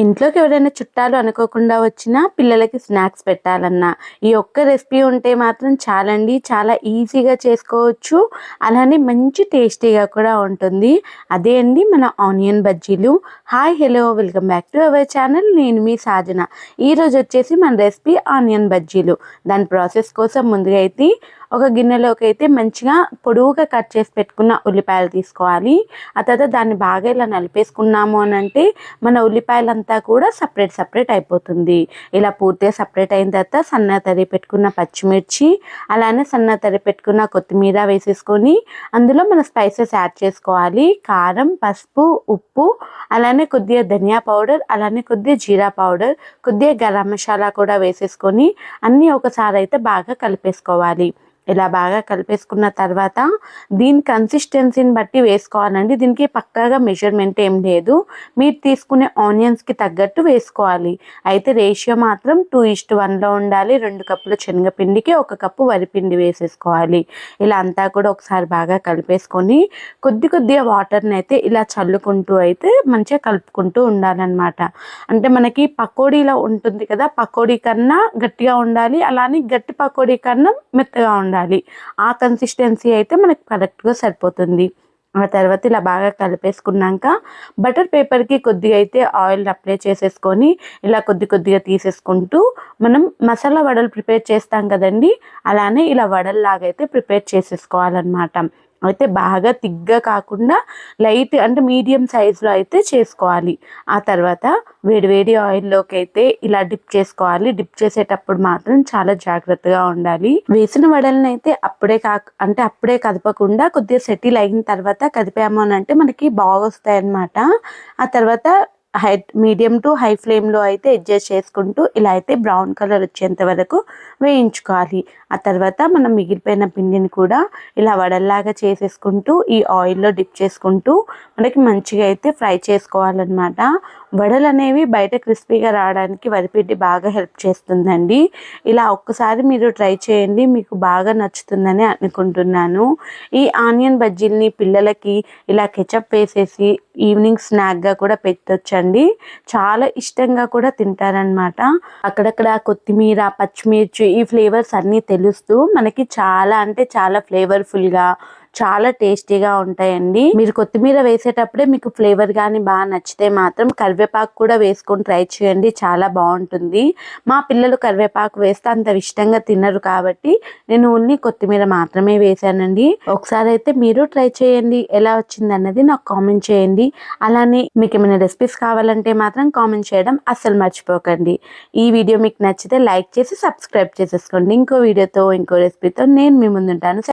ఇంట్లోకి ఎవరైనా చుట్టాలు అనుకోకుండా వచ్చినా పిల్లలకి స్నాక్స్ పెట్టాలన్నా ఈ ఒక్క రెసిపీ ఉంటే మాత్రం చాలండి. చాలా ఈజీగా చేసుకోవచ్చు. అలానే మంచి టేస్టీగా కూడా ఉంటుంది. అదే అండి మన ఆనియన్ బజ్జీలు. Hi hello welcome back to our channel. నేను మీ సాజన. ఈరోజు వచ్చేసి మన రెసిపీ ఆనియన్ బజ్జీలు. దాని ప్రాసెస్ కోసం ముందుగా అయితే ఒక గిన్నెలోకి అయితే మంచిగా పొడవుగా కట్ చేసి పెట్టుకున్న ఉల్లిపాయలు తీసుకోవాలి. ఆ తర్వాత దాన్ని బాగా ఇలా నలిపేసుకున్నాము అని అంటే మన ఉల్లిపాయలంతా కూడా సపరేట్ అయిపోతుంది. ఇలా పూర్తిగా సపరేట్ అయిన తర్వాత సన్నగా తరిగి పెట్టుకున్న పచ్చిమిర్చి, అలానే సన్నగా తరిగి పెట్టుకున్న కొత్తిమీర వేసేసుకొని అందులో మన స్పైసెస్ యాడ్ చేసుకోవాలి. కారం, పసుపు, ఉప్పు, అలానే కొద్దిగా ధనియా పౌడర్, అలానే కొద్దిగా జీరా పౌడర్, కొద్దిగా గరం మసాలా కూడా వేసేసుకొని అన్నీ ఒకసారి అయితే బాగా కలిపేసుకోవాలి. ఇలా బాగా కలిపేసుకున్న తర్వాత దీని కన్సిస్టెన్సీని బట్టి వేసుకోవాలండి. దీనికి పక్కాగా మెజర్మెంట్ ఏం లేదు. మీరు తీసుకునే ఆనియన్స్కి తగ్గట్టు వేసుకోవాలి. అయితే రేషియో మాత్రం 2:1లో ఉండాలి. 2 కప్పుల శనగపిండికి 1 కప్పు వరిపిండి వేసేసుకోవాలి. ఇలా అంతా కూడా ఒకసారి బాగా కలిపేసుకొని కొద్దిగా వాటర్ని అయితే ఇలా చల్లుకుంటూ అయితే మంచిగా కలుపుకుంటూ ఉండాలన్నమాట. అంటే మనకి పకోడీలో ఉంటుంది కదా, పకోడీ కన్నా గట్టిగా ఉండాలి, అలానే గట్టి పకోడీ కన్నా మెత్తగా ఉండాలి. ఆ కన్సిస్టెన్సీ అయితే మనకు కరెక్ట్గా సరిపోతుంది. ఆ తర్వాత ఇలా బాగా కలిపేసుకున్నాక బటర్ పేపర్కి కొద్దిగా అయితే ఆయిల్ అప్లై చేసేసుకొని ఇలా కొద్దిగా తీసేసుకుంటూ మనం మసాలా వడలు ప్రిపేర్ చేస్తాం కదండి, అలానే ఇలా వడల్లాగా అయితే ప్రిపేర్ చేసేసుకోవాలన్నమాట. అయితే బాగా తిగ్గా కాకుండా లైట్ అంటే మీడియం సైజులో అయితే చేసుకోవాలి. ఆ తర్వాత వేడి ఆయిల్లోకి అయితే ఇలా డిప్ చేసుకోవాలి. డిప్ చేసేటప్పుడు మాత్రం చాలా జాగ్రత్తగా ఉండాలి. వేసిన వడలను అయితే అప్పుడే కదపకుండా కొద్దిగా సెటిల్ అయిన తర్వాత కదిపాము అని అంటే మనకి బాగా వస్తాయి అన్నమాట. ఆ తర్వాత మీడియం టు హై ఫ్లేమ్లో అయితే అడ్జస్ట్ చేసుకుంటూ ఇలా అయితే బ్రౌన్ కలర్ వచ్చేంత వరకు వేయించుకోవాలి. ఆ తర్వాత మనం మిగిలిపోయిన పిండిని కూడా ఇలా వడల్లాగా చేసేసుకుంటూ ఈ ఆయిల్లో డిప్ చేసుకుంటూ మనకి మంచిగా అయితే ఫ్రై చేసుకోవాలన్నమాట. వడలు అనేవి బయట క్రిస్పీగా రావడానికి వరిపిండి బాగా హెల్ప్ చేస్తుందండి. ఇలా ఒక్కసారి మీరు ట్రై చేయండి, మీకు బాగా నచ్చుతుందని అనుకుంటున్నాను. ఈ ఆనియన్ బజ్జీల్ని పిల్లలకి ఇలా కెచప్ వేసేసి ఈవినింగ్ స్నాక్గా కూడా పెట్టొచ్చండి. చాలా ఇష్టంగా కూడా తింటారనమాట. అక్కడక్కడ కొత్తిమీర, పచ్చిమిర్చి ఈ ఫ్లేవర్స్ అన్నీ తెలుస్తూ మనకి చాలా అంటే చాలా ఫ్లేవర్ఫుల్గా చాలా టేస్టీగా ఉంటాయండి. మీరు కొత్తిమీర వేసేటప్పుడే మీకు ఫ్లేవర్ కానీ బాగా నచ్చితే మాత్రం కరివేపాకు కూడా వేసుకొని ట్రై చేయండి, చాలా బాగుంటుంది. మా పిల్లలు కరివేపాకు వేస్తే అంత ఇష్టంగా తినరు కాబట్టి నేను ఓన్లీ కొత్తిమీర మాత్రమే వేసానండి. ఒకసారి అయితే మీరు ట్రై చేయండి, ఎలా వచ్చింది అన్నది నాకు కామెంట్ చేయండి. అలానే మీకు ఏమైనా రెసిపీస్ కావాలంటే మాత్రం కామెంట్ చేయడం అస్సలు మర్చిపోకండి. ఈ వీడియో మీకు నచ్చితే లైక్ చేసి సబ్స్క్రైబ్ చేసేసుకోండి. ఇంకో వీడియోతో ఇంకో రెసిపీతో నేను మీ ముందుంటాను.